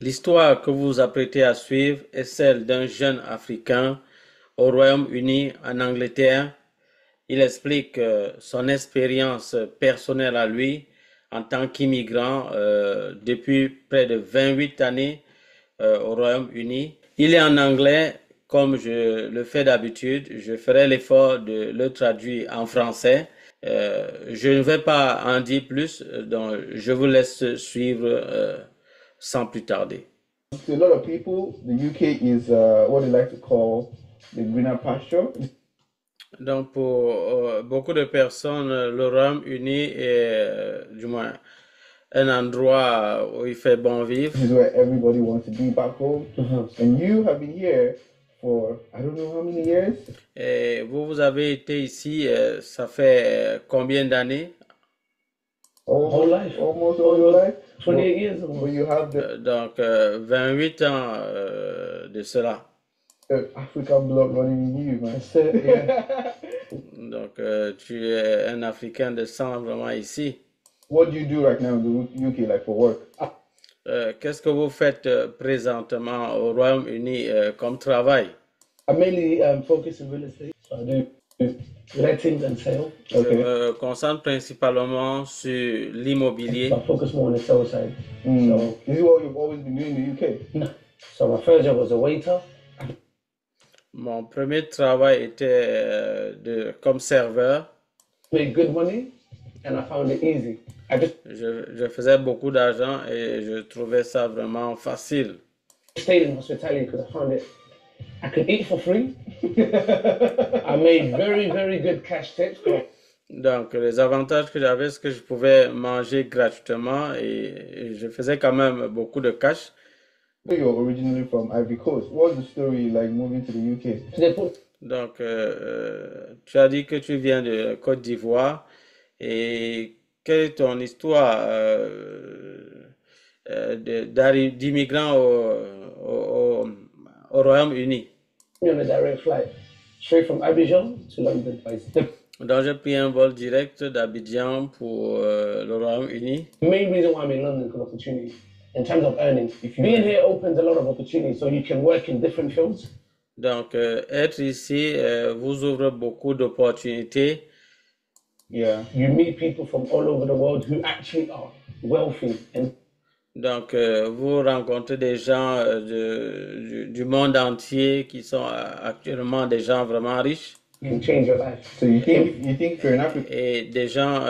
L'histoire que vous vous apprêtez à suivre est celle d'un jeune Africain au Royaume-Uni, en Angleterre. Il explique son expérience personnelle à lui en tant qu'immigrant depuis près de 28 années au Royaume-Uni. Il est en anglais, comme je le fais d'habitude. Je ferai l'effort de le traduire en français. Je ne vais pas en dire plus, donc je vous laisse suivre sans plus tarder. To a lot of people, the UK is what they like to call the greener pasture. Donc, pour beaucoup de personnes, le Royaume-Uni est, du moins, un endroit où il fait bon vivre. This is where everybody wants to be back home. And you have been here for I don't know how many years. Et vous, vous avez été ici, ça fait combien d'années? Whole life. Almost all your life. 28 years. But you have the Donc, 28 ans de cela. African blood running in you, man. Yeah. Donc, tu es un Africain de sang vraiment ici. What do you do right now in the UK, like for work? Qu'est-ce que vous faites présentement au Royaume-Uni comme travail? I mainly focus in real estate. So I do lettings and sales. Je me concentre principalement sur l'immobilier. So I focus more on the sales side. So, this is what you've always been doing in the UK? No. So my first job was a waiter. Mon premier travail était comme serveur. Made good money and I found it easy. Je faisais beaucoup d'argent et je trouvais ça vraiment facile. Stayed in hospitality because I found it. I could eat for free. I made very, very good cash tips. Donc, les avantages que j'avais, c'est que je pouvais manger gratuitement et je faisais quand même beaucoup de cash. You're originally from Ivory Coast. What's the story like moving to the UK? Donc, tu as dit que tu viens de Côte d'Ivoire et quelle est ton histoire d'immigrant au Royaume-Uni? On a direct flight straight from Abidjan to London. Donc, j'ai pris un vol direct d'Abidjan pour le Royaume-Uni. The main reason why I'm in London is because opportunity. In terms of earning, being here opens a lot of opportunities, so you can work in different fields. Donc, être ici vous ouvre beaucoup d'opportunités. Yeah. You meet people from all over the world who actually are wealthy. Donc, vous rencontrez des gens du monde entier qui sont actuellement des gens vraiment riches. You can change your life. So you think you're in Africa? Et des gens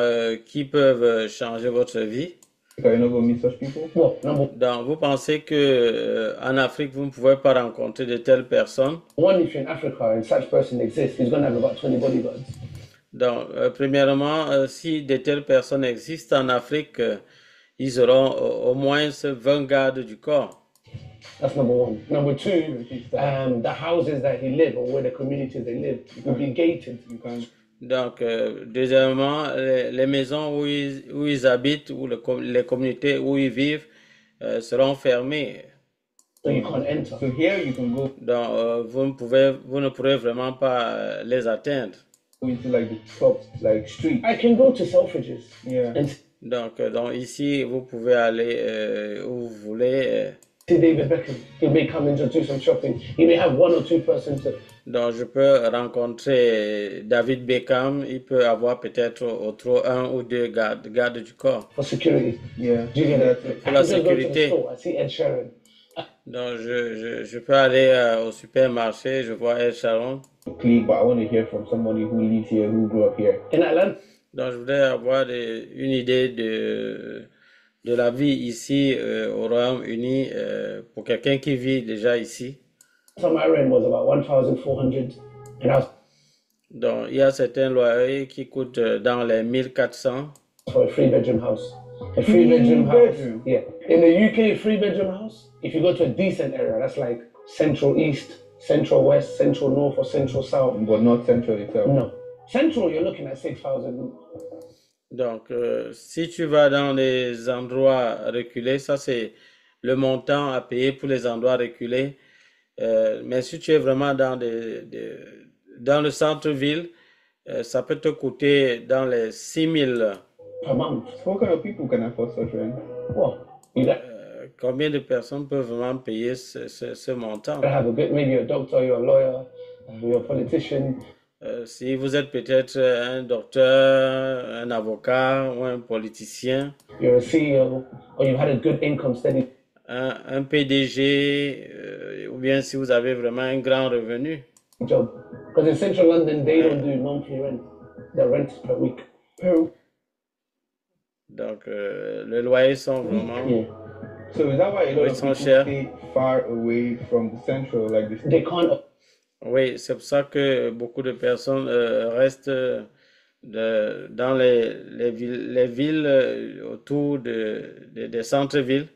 qui peuvent changer votre vie. You're not going to meet such people? Well, no. Donc, vous pensez que en Afrique, vous ne pouvez pas rencontrer de telles personnes? One, if you're in Africa and such person exists, he's going to have about 20 bodyguards. Donc, premièrement, si de telles personnes existent en Afrique, ils auront au moins 20 gardes du corps. That's number one. Number two, the houses that he live or where the communities they live will be gated. Donc, deuxièmement, les maisons où ils habitent, ou les communautés où ils vivent seront fermées. So you can't enter. So here you can go. Donc, vous ne pourrez vraiment pas les atteindre. Into like the top, like street. I can go to Selfridges. Yeah. Donc ici, vous pouvez aller où vous voulez. See David Beckham. He may come in to do some shopping. He may have one or two persons. Donc, je peux rencontrer David Beckham. Il peut avoir peut-être un ou deux gardes du corps. For security. Yeah. Do you get it? Pour la sécurité. I see Ed Sheeran. Donc, je peux aller au supermarché, je vois Ed Sheeran. But I want to hear from somebody who lives here, who grew up here. In Atlanta. Donc, je voudrais avoir une idée de la vie ici au Royaume-Uni pour quelqu'un qui vit déjà ici. So my rent was about 1,400. Donc, il y a certains loyers qui coûtent dans les 1400. For a three-bedroom house. A three-bedroom house. Yeah. In the UK, three-bedroom house, if you go to a decent area, that's like Central East, Central West, Central North, or Central South. But not Central itself. No. Central, you're looking at 6,000. Donc, si tu vas dans les endroits reculés, ça c'est le montant à payer pour les endroits reculés. Mais si tu es vraiment dans le centre-ville, ça peut te coûter dans les 6 000. Per month. What kind of people can afford such rent? Well, combien de personnes peuvent vraiment payer ce montant? I have a good, maybe a doctor, you're a lawyer, you're a politician. Si vous êtes peut-être un docteur, un avocat ou un politicien, you're a CEO, or you've had a good income steady un PDG, ou bien si vous avez vraiment un grand revenu. job. Because in central London, they don't do monthly rent. The rent is per week. Donc, les loyers sont vraiment... Yeah. So is that why a lot Oui, of sont people chers. stay far away from the central, like this? They can't. Oui, c'est pour ça que beaucoup de personnes restent dans les villes autour des centres-villes,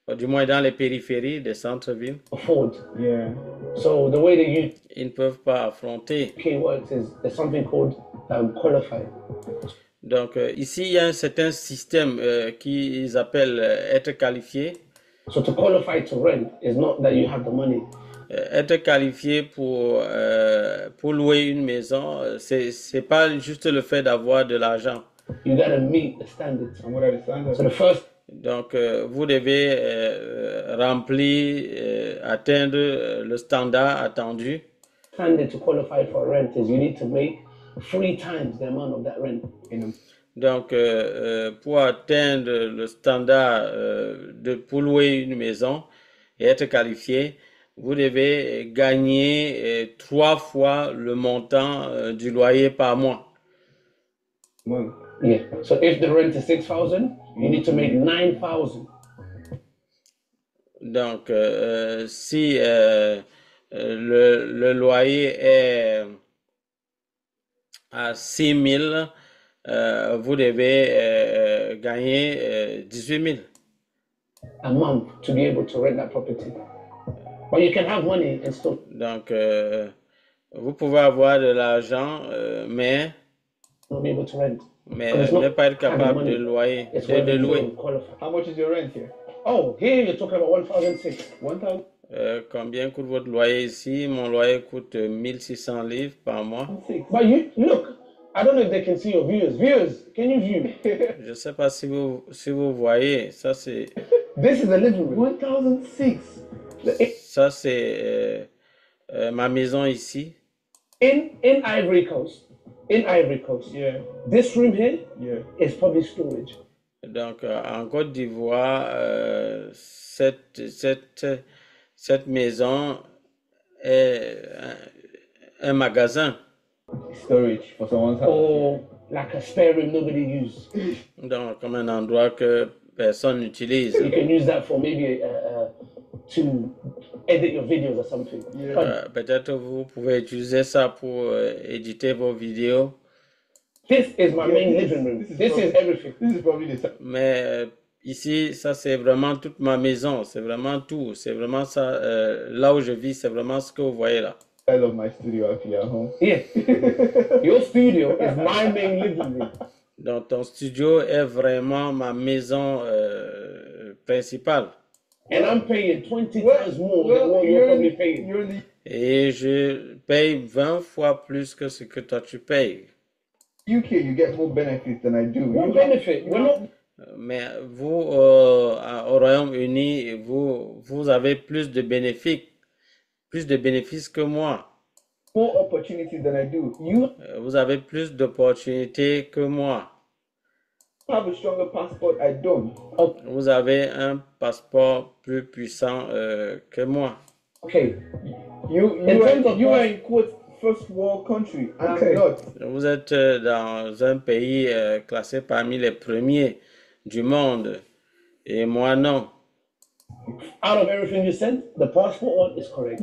ou du moins dans les périphéries des centres-villes. Afford. Yeah. So the way they Ils ne peuvent pas affronter. UK works is there's something called qualified. Donc, ici, il y a un certain système qu'ils appellent être qualifié. So to qualify to rent is not that you have the money. Être qualifié pour louer une maison, c'est pas juste le fait d'avoir de l'argent. You gotta meet the standards. And what are the standards? So the first Donc, vous devez remplir, atteindre le standard attendu. standard to qualify for rent is you need to make 3 times the amount of that rent. Donc, pour atteindre le standard pour louer une maison et être qualifié, vous devez gagner 3 fois le montant du loyer par mois. Month. Yeah. So if the rent is 6,000, you need to make 9,000. Donc, si le loyer est à 6 000, vous devez gagner 18 000 a month to be able to rent that property. But you can have money and still. Donc, vous pouvez avoir de l'argent, mais Not be able to rent. ne pas être capable de louer. It's De whether louer. you qualify. How much is your rent here? Oh, here you're talking about 1,006. 1,000. Combien coûte votre loyer ici? Mon loyer coûte 1600 livres par mois. But you look, I don't know if they can see your viewers. Viewers, can you view? Je ne sais pas si vous voyez. Ça, c'est This is the living room. 1,006. ça, c'est ma maison ici. In Ivory Coast. In Ivory Coast. Yeah. This room here Yeah. is public storage. Donc, en Côte d'Ivoire, cette maison est un magasin. Storage for someone's house. Or like a spare room nobody uses. Donc, comme un endroit que personne n'utilise. You can use that for maybe to edit your videos or something. Yeah. Peut-être vous pouvez utiliser ça pour éditer vos vidéos. This is my main this living room. is This probably- is everything. This is probably the Mais ici, ça c'est vraiment toute ma maison. C'est vraiment tout. C'est vraiment ça. Là où je vis, c'est vraiment ce que vous voyez là. I love my studio actually at home. Yeah. Your studio is my main living room. Donc, ton studio est vraiment ma maison principale. And I'm paying 20 times more than what you're probably paying. You're the Et je paye 20 fois plus que ce que toi tu payes. UK. You get more benefits than I do. What You benefit? We're not. Mais vous, au Royaume-Uni, vous avez plus de bénéfices que moi. more opportunities than I do. You Vous avez plus d'opportunités que moi. have a stronger passport. I don't. Vous avez un passeport plus puissant que moi. Okay. You In are, terms of you pass- are in quote first world country. Okay. I'm not. Vous êtes dans un pays classé parmi les premiers du monde. Et moi, non. Out of everything you said, the passport one is correct.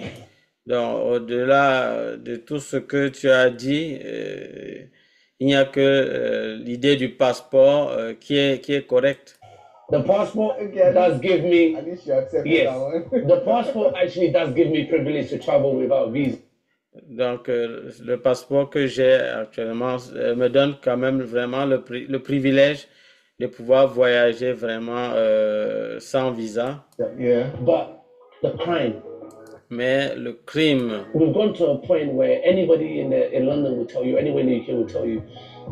Donc, au-delà de tout ce que tu as dit, il n'y a que l'idée du passeport qui est correcte. The passport Okay, does give me. At least you accept Yes. that one. The passport actually does give me privilege to travel without visa. Donc, le passeport que j'ai actuellement me donne quand même vraiment le privilège de pouvoir voyager vraiment sans visa. Yeah. But the crime, Mais le crime, we've gone to a point where anybody in London will tell you, anywhere in the UK will tell you,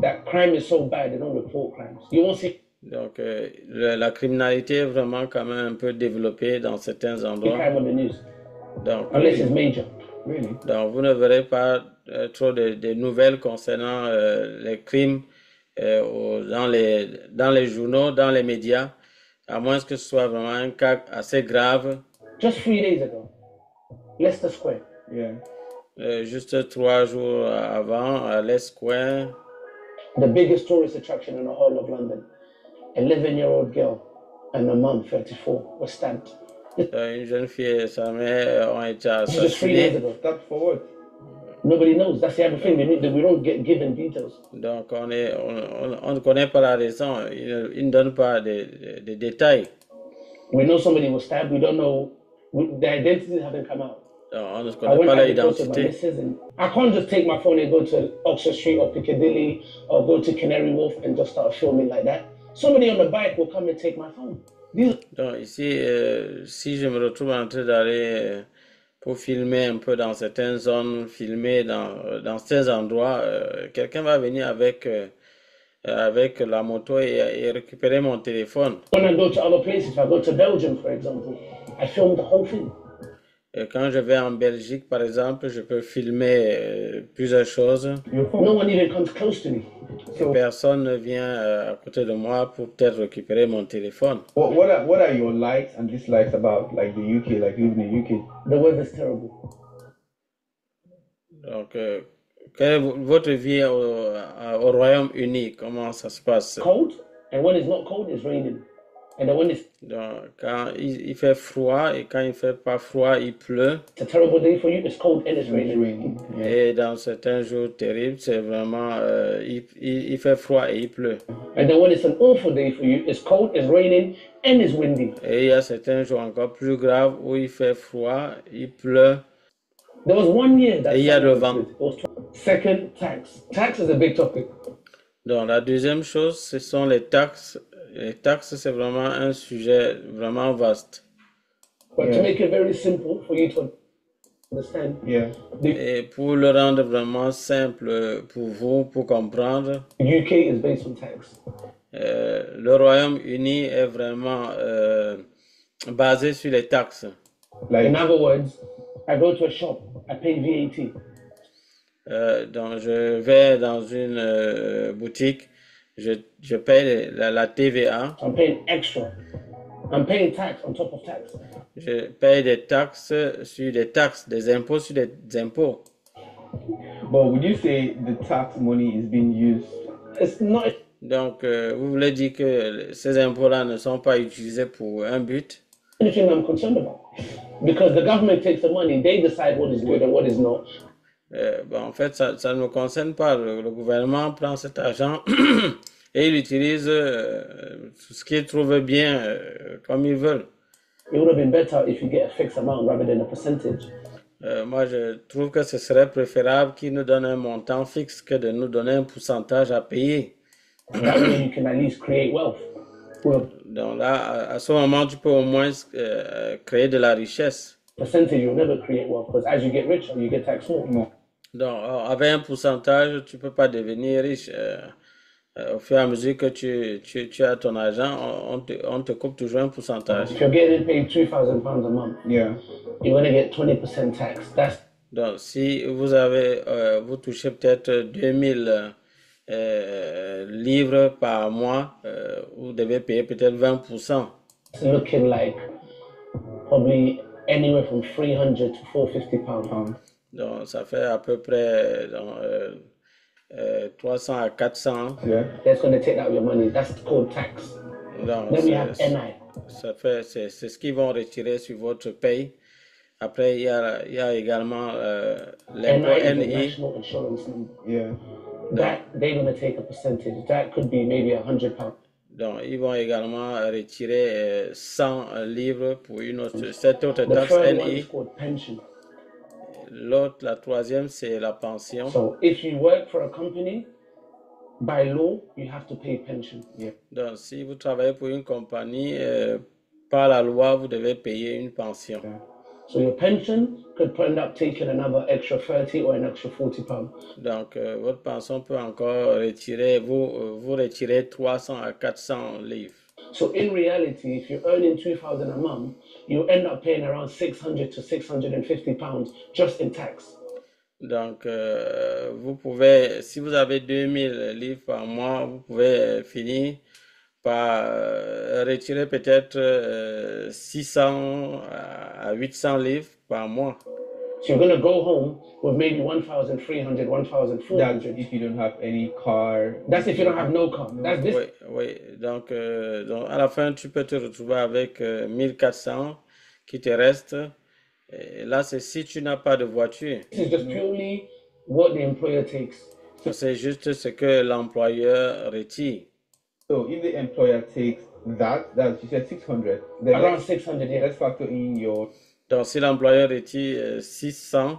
that crime is so bad they don't report crimes. You won't see Donc, la criminalité est vraiment quand même un peu développée dans certains endroits. Crime on the news, Donc, unless it's major. Really? donc vous ne verrez pas trop de nouvelles concernant les crimes dans les journaux, dans les médias, à moins que ce soit vraiment un cas assez grave. Just 3 days ago, Leicester Square. Yeah. Juste 3 jours avant, à l'Est Square, The biggest tourist attraction in the whole of London. 11-year-old girl and her mum, 34, were stabbed. une jeune fille et sa mère ont été This is just 3 days assassinées. ago. Stop for what? Nobody knows. That's the other thing. We don't get given details. Donc, on ne connaît pas la raison. Ils ne donnent pas de détails. We know somebody was stabbed. We don't know. The identities haven't come out. Donc, on ne I connaît went pas out to go to my l'identité. missus, and I can't just take my phone and go to Oxford Street or Piccadilly or go to Canary Wharf and just start filming like that. Somebody on the bike will come and take my phone. Donc, ici, si je me retrouve en train d'aller pour filmer un peu dans certaines zones, filmer dans certains endroits, quelqu'un va venir avec la moto et récupérer mon téléphone. When I go to other places, if I go to Belgium, for example, I film the whole thing. Et quand je vais en Belgique, par exemple, je peux filmer plusieurs choses. Your phone? No one even comes close to me. Et personne ne vient à côté de moi pour peut-être récupérer mon téléphone. What are your likes and dislikes about like the UK, like living in the UK? The weather's terrible. Donc, quelle est votre vie au Royaume-Uni? Comment ça se passe? Cold, and when it's not cold, it's raining. And then when it's Donc, quand il fait froid et quand il fait pas froid, il pleut. a terrible day for you, it's cold and it's It's raining. raining. Yeah. Et dans certains jours terribles, c'est vraiment, il fait froid et il pleut. And then when it's an awful day for you, it's cold, it's raining, and it's windy. Et il y a certains jours encore plus graves où il fait froid, il pleut. There was 1 year that Et il y a summer le was vent. good. It was Second, tax. Tax is a big topic. Donc, la deuxième chose, ce sont les taxes. Les taxes, c'est vraiment un sujet vraiment vaste. But to Yeah. make it very simple for you to understand, Yeah. Et pour le rendre vraiment simple pour vous, pour comprendre, the UK is based on tax. le Royaume-Uni est vraiment basé sur les taxes. Like In other words, I go to a shop, I pay VAT. Donc, je vais dans une boutique, je paye la TVA, So I'm paying extra. I'm paying tax on top of tax. je paye des taxes sur des taxes, des impôts sur des impôts. but would you say the tax money is being used? It's not Donc, vous voulez dire que ces impôts-là ne sont pas utilisés pour un but? anything I'm concerned about. Because the government takes the money, they decide what is good and what is not. Bon, en fait, ça ne me concerne pas. Le gouvernement prend cet argent et il utilise tout ce qu'il trouve bien comme ils veulent. It would have been better if you get a fixed amount rather than a percentage. Moi, je trouve que ce serait préférable qu'ils nous donnent un montant fixe que de nous donner un pourcentage à payer. That way you can at least create wealth. Well, Donc là, à ce moment, tu peux au moins créer de la richesse. percentage you'll never create wealth because as you get richer, you get taxed more. No. Donc, avec un pourcentage, tu peux pas devenir riche. Au fur et à mesure que tu as ton argent, on te coupe toujours un pourcentage. If you're getting paid £2,000 a month, Yeah. you're going to get 20% tax. That's Donc, si vous touchez peut-être 2000 livres par mois, vous devez payer peut-être 20%. looking like probably anywhere from 300 to 450 pounds. Donc, ça fait à peu près 300 à 400. Yeah. That's going to take out your money. That's called tax. Donc, Then we have NI. c'est ce qu'ils vont retirer sur votre paye. Après, il y a également l'impôt NI is the NI. national insurance number. Yeah. That they're going to take a percentage. That could be maybe £100. Donc, ils vont également retirer 100 livres pour cette autre The taxe third one NI. is called pension. La troisième, c'est la pension. So if you work for a company, by law, you have to pay pension. Yeah. Donc, si vous travaillez pour une compagnie, par la loi, vous devez payer une pension. Yeah. So your pension could end up taking another extra 30 or an extra 40 pounds. Donc, votre pension peut encore retirer, vous retirer 300 à 400 livres. So in reality, if you're earning 2,000 a month, you end up paying around 600 to 650 pounds just in tax. Donc, vous pouvez, si vous avez 2000 livres par mois, vous pouvez finir par retirer peut-être 600 à 800 livres par mois. So you're going to go home with maybe 1,300, 1,400. That's if you don't have any car. That's if you don't have no car. That's this. Oui, oui. Donc, à la fin, tu peux te retrouver avec 1400 qui te restent. Et là, c'est si tu n'as pas de voiture. This is just purely what the employer takes. C'est juste ce que l'employeur retire. So if the employer takes that you said 600. Then Around 600, yeah. let's factor in your. Donc, si l'employeur retire 600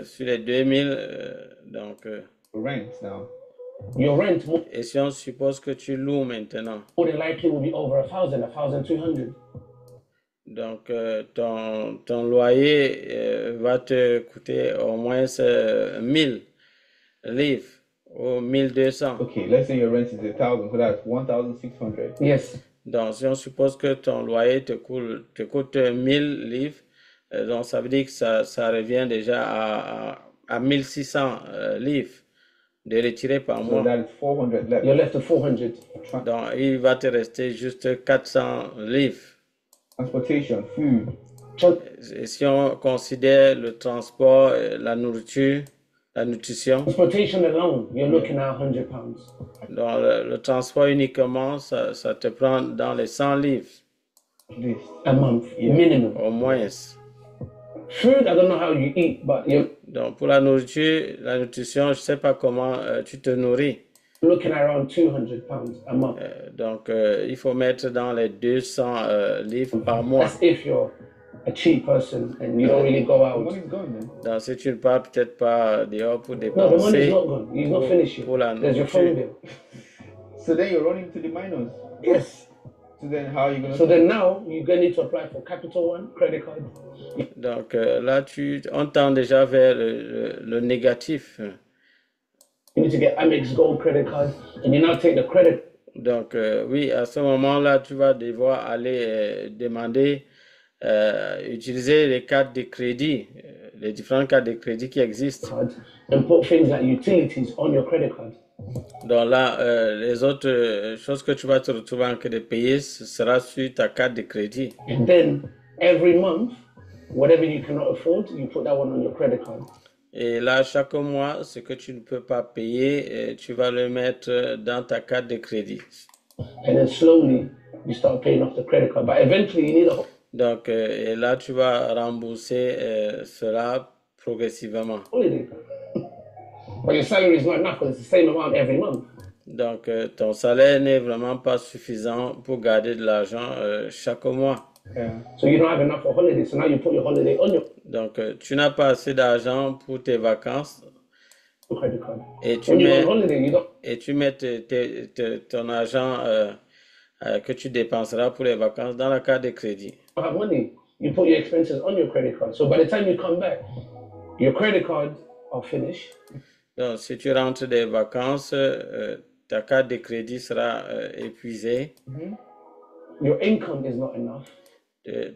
sur les 2000, donc. Rent now. Your rent Et si on suppose que tu loues maintenant. more than likely will be over 1,000, 1,200. Donc, ton loyer va te coûter au moins 1000 livres ou 1200. Okay, let's say your rent is 1,000, so that's 1,600. Yes. Donc, si on suppose que ton loyer te coûte 1000 livres, donc ça veut dire que ça revient déjà à 1600 livres de retirer par So mois. that is 400 left. You're left with 400. Donc, il va te rester juste 400 livres. Transportation, food. Et si on considère le transport, la nourriture, la nutrition, Transportation alone, you're looking at 100 pounds. donc le transport uniquement, ça te prend dans les 100 livres, At least. A month, minimum. au moins. Food, I don't know how you eat, but you're Donc, pour la nourriture, la nutrition, je ne sais pas comment tu te nourris. looking at around 200 pounds a month. Donc, il faut mettre dans les 200 livres par mois. That's if you're a cheap person and you don't really go The out. money's gone then. Donc, si tu ne pars peut-être pas dehors pour No, the money's dépenser not gone. You've not finished yet. pour la There's your phone nourriture. bill. So then you're running to the minors. Yes. So then how are you gonna? So then now you're going to need to apply for Capital One credit card. Donc, là, on tend déjà vers le négatif. You need to get Amex Gold credit card, and you now take the credit. Donc, oui, à ce moment-là, tu vas devoir aller demander, utiliser les cartes de crédit, les différentes cartes de crédit qui existent. Card and put things like utilities on your credit card. Donc là, les autres choses que tu vas te retrouver en train de payer, ce sera sur ta carte de crédit. And then every month, whatever you cannot afford, you put that one on your credit card. Et là, chaque mois, ce que tu ne peux pas payer, tu vas le mettre dans ta carte de crédit. And then slowly you start paying off the credit card. But eventually you need a Donc, et là, tu vas rembourser cela progressivement. holiday. But your salary is not enough because it's the same amount every month. Donc, ton salaire n'est vraiment pas suffisant pour garder de l'argent chaque mois. Yeah. So you don't have enough for holiday. So now you put your holiday on your Donc, tu n'as pas assez d'argent pour tes vacances credit card. et When you're on holiday, you mets ton argent que tu dépenseras pour les vacances dans la carte de crédit. don't have money. You put your expenses on your credit card. So by the time you come back, your credit cards are finished. Donc, si tu rentres des vacances, ta carte de crédit sera épuisée, Your income is not enough.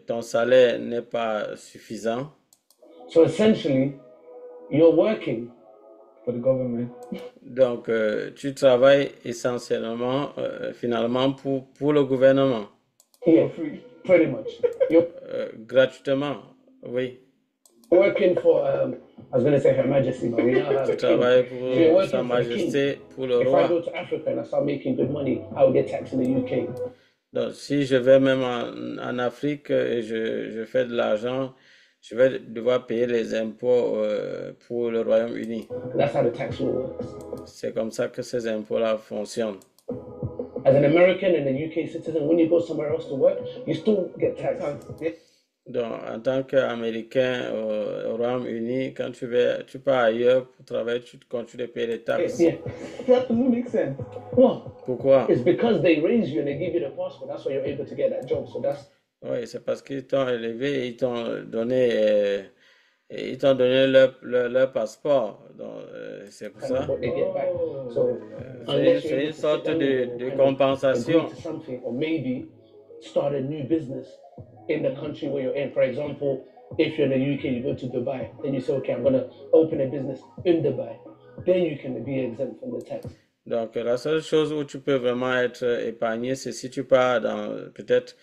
ton salaire n'est pas suffisant. So essentially, you're working For the government. Donc, tu travailles essentiellement, finalement, pour le gouvernement, here, Free. pretty much. You're gratuitement, oui. working for, I was going to say Her Majesty, but we know how Tu the king. travailles You're pour working Sa for the king. Majesté, pour le If I roi. go to Africa and I start making good money, I will get taxed in the UK. Donc, si je vais même en Afrique et je fais de l'argent, je vais devoir payer les impôts pour le Royaume-Uni. That's how the tax law works. C'est comme ça que ces impôts-là fonctionnent. As an American and a UK citizen, when you go somewhere else to work, you still get taxed. Donc, en tant qu'Américain au Royaume-Uni, quand tu pars ailleurs pour travailler, tu continues de payer les taxes. Yeah. That doesn't make sense. Well, Pourquoi? it's because they raise you and they give you the passport. That's why you're able to get that job. So that's Oui, c'est parce qu'ils t'ont élevé, ils t'ont donné leur passeport. Donc, c'est pour Kind of ça. what they get back. So C'est unless you're une able to sit sorte down with them de and kind of agree compensation. to something, or maybe start a new business in the country where you're in. For example, if you're in the UK, you go to Dubai, then you say, okay, I'm gonna open a business in Dubai. Then you can be exempt from the tax. Donc, la seule chose où tu peux vraiment être épargné, c'est si tu pars peut-être,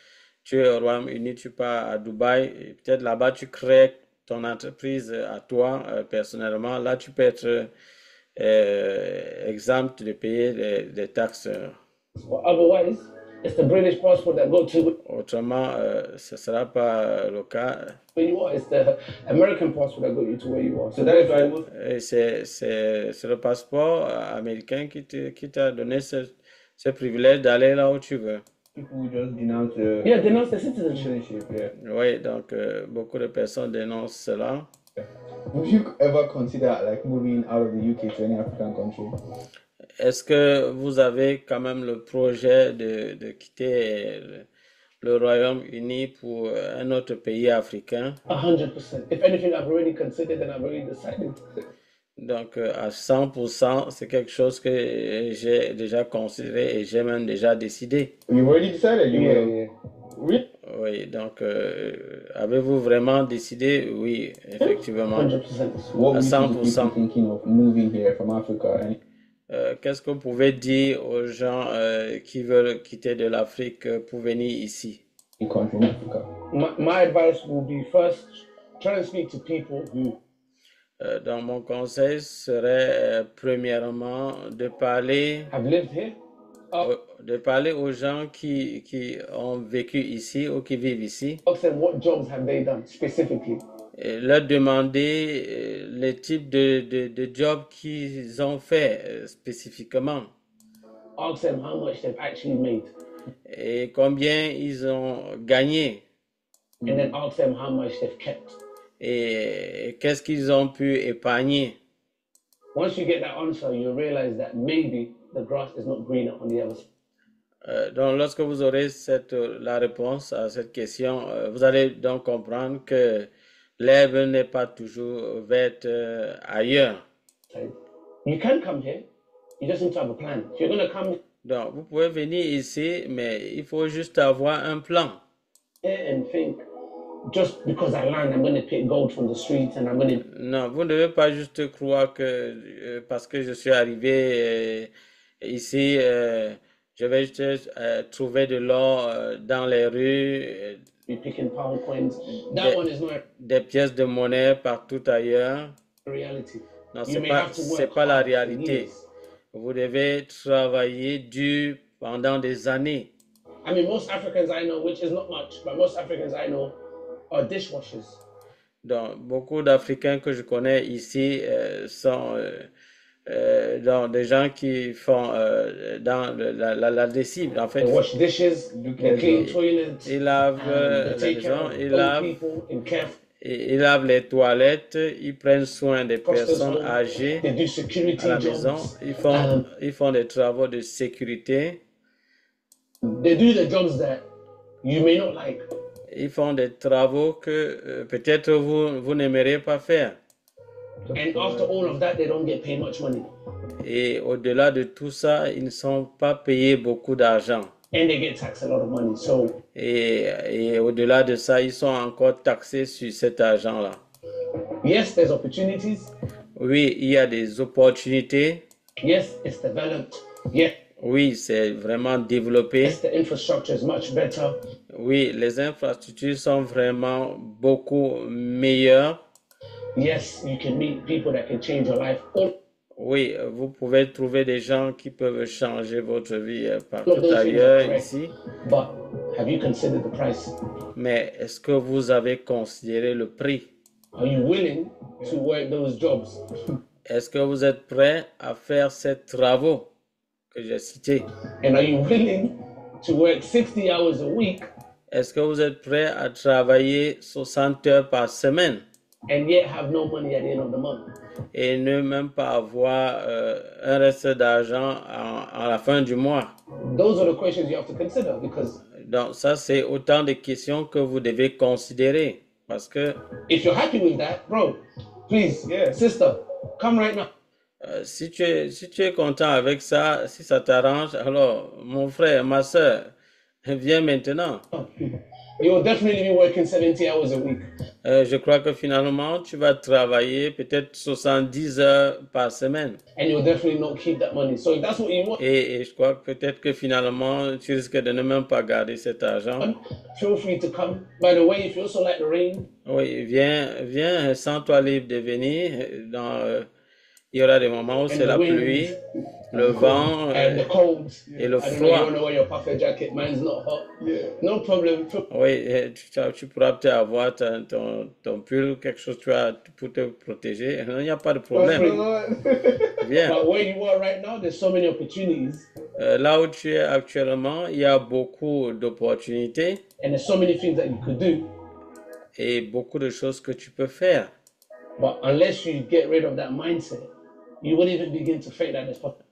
tu es au Royaume-Uni, tu pars à Dubaï, et peut-être là-bas, tu crées ton entreprise à toi, personnellement. Là, tu peux être exempt de payer des taxes. But otherwise, it's the British passport that go to Autrement, ce ne sera pas le cas. where you are. It's the American passport that got you to where you are. So that is why most Et c'est le passeport américain qui t'a donné ce privilège d'aller là où tu veux. people just denounce Yeah, denounce the citizenship. citizenship. Yeah. Oui, donc beaucoup de personnes dénoncent cela. Would you ever consider like moving out of the UK to any African country? Est-ce que vous avez quand même le projet de quitter le Royaume-Uni pour un autre pays africain? 100%. If anything, I've already considered and I've already decided. Donc à 100%, c'est quelque chose que j'ai déjà considéré et j'ai même déjà décidé. You've already decided you Yeah, will. yeah. Really? Oui, donc avez-vous vraiment décidé? Oui, effectivement. 100%. What À would you 100%. be thinking of moving here from Africa? And Qu'est-ce que vous pouvez dire aux gens qui veulent quitter de l'Afrique pour venir ici? a country in Africa? My advice will be first, try and speak to people who Donc mon conseil serait premièrement have lived here. de parler aux gens qui ont vécu ici ou qui vivent ici Ask them what jobs have they done specifically. et leur demander les types de jobs qu'ils ont fait spécifiquement Ask them how much they've actually made. et combien ils ont gagné And then ask them how much they've kept. et qu'est-ce qu'ils ont pu épargner. Once you get that answer, you realize that maybe the grass is not greener on the other side. Donc, lorsque vous aurez la réponse à cette question, vous allez donc comprendre que l'herbe n'est pas toujours verte ailleurs. You can come here. You just need to have a plan. If you're going to come Donc, vous pouvez venir ici, mais il faut juste avoir un plan. here and think, just because I land, I'm going to pick gold from the streets and I'm going to. Non, vous ne devez pas juste croire que parce que je suis arrivé ici, je vais juste trouver de l'or dans les rues, Be picking pound coins. That one is not des pièces de monnaie partout ailleurs. a reality. Non, You may have to c'est work pas la hard for réalité. years. Vous devez travailler dur pendant des années. I mean, most Africans I know, which is not much, but most Africans I know are dishwashers. Donc, beaucoup d'Africains que je connais ici sont donc des gens qui font dans la lessive. En fait, They wash dishes, they clean toilets, ils lavent they la take care maison, of ils old lavent, people in care. ils lavent les toilettes, ils prennent soin des Fosters personnes home. âgées They do à security la maison. jobs. Ils font des travaux de sécurité. They do the jobs that you may not like. Ils font des travaux que peut-être vous n'aimerez pas faire. And after all of that, they don't get paid much money. Et au-delà de tout ça, ils ne sont pas payés beaucoup d'argent. And they get taxed a lot of money. So Et au-delà de ça, ils sont encore taxés sur cet argent-là. yes, there's opportunities. Oui, il y a des opportunités. Yes, it's developed. Yeah, Oui, c'est vraiment développé. yes, the infrastructure is much better. Oui, les infrastructures sont vraiment beaucoup meilleures. Yes, you can meet people that can change your life. All Oui, vous pouvez trouver des gens qui peuvent changer votre vie of partout those things are ailleurs correct. ici. But have you considered the price? Mais est-ce que vous avez considéré le prix? Are you willing to work those jobs? Est-ce que vous êtes prêt à faire ces travaux que j'ai cités? And are you willing to work 60 hours a week Est-ce que vous êtes prêt à travailler 60 heures par semaine and yet have no money at the end of the month? et ne même pas avoir un reste d'argent à la fin du mois? Those are the questions you have to consider because Donc ça, c'est autant de questions que vous devez considérer. Parce que If you're happy with that, bro, please, Yeah. sister, come right now. si tu es content avec ça, si ça t'arrange, alors mon frère, ma soeur, viens maintenant. You'll definitely be working 70 hours a week. Je crois que finalement, tu vas travailler peut-être 70 heures par semaine. And you'll definitely not keep that money. So if that's what you want, Et je crois que peut-être que finalement, tu risques de ne même pas garder cet argent. feel free to come. By the way, if you also like the rain, Oui, viens, sens-toi libre de venir. Il y aura des moments où c'est the la wind, pluie, le vent and the cold, et le I don't know, you froid. want to wear your puffer jacket. Mine's not hot. Yeah. No problem. Oui, tu pourras peut-être avoir ton pull, quelque chose pour te protéger. Il n'y a pas de problème. Viens. But where you are right now, there's so many opportunities, Là où tu es actuellement, il y a beaucoup d'opportunités and there's so many things that you could do. et beaucoup de choses que tu peux faire. But unless you get rid of that mindset, you won't even begin to think that there's possible.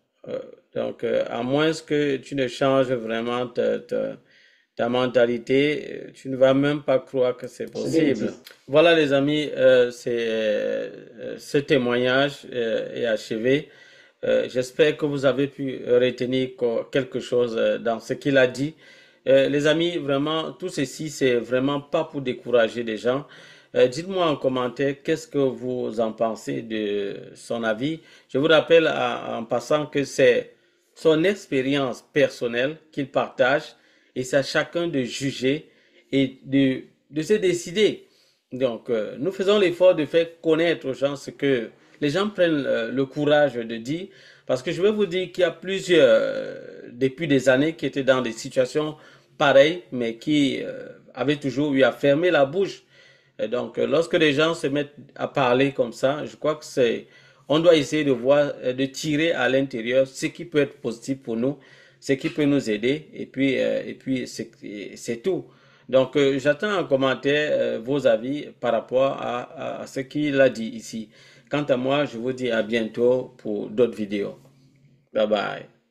Donc, à moins que tu ne changes vraiment ta mentalité, tu ne vas même pas croire que c'est possible. Voilà les amis, ce témoignage est achevé. J'espère que vous avez pu retenir quelque chose dans ce qu'il a dit. Les amis, vraiment, tout ceci, c'est vraiment pas pour décourager les gens. Dites-moi en commentaire qu'est-ce que vous en pensez de son avis. Je vous rappelle en passant que c'est son expérience personnelle qu'il partage et c'est à chacun de juger et de se décider. Donc, nous faisons l'effort de faire connaître aux gens ce que les gens prennent le courage de dire, parce que je vais vous dire qu'il y a plusieurs, depuis des années, qui étaient dans des situations pareilles, mais qui avaient toujours eu à fermer la bouche. Et donc, lorsque les gens se mettent à parler comme ça, je crois que on doit essayer de voir, de tirer à l'intérieur ce qui peut être positif pour nous, ce qui peut nous aider, et puis c'est tout. Donc, j'attends en commentaire vos avis par rapport à ce qu'il a dit ici. Quant à moi, je vous dis à bientôt pour d'autres vidéos. Bye bye.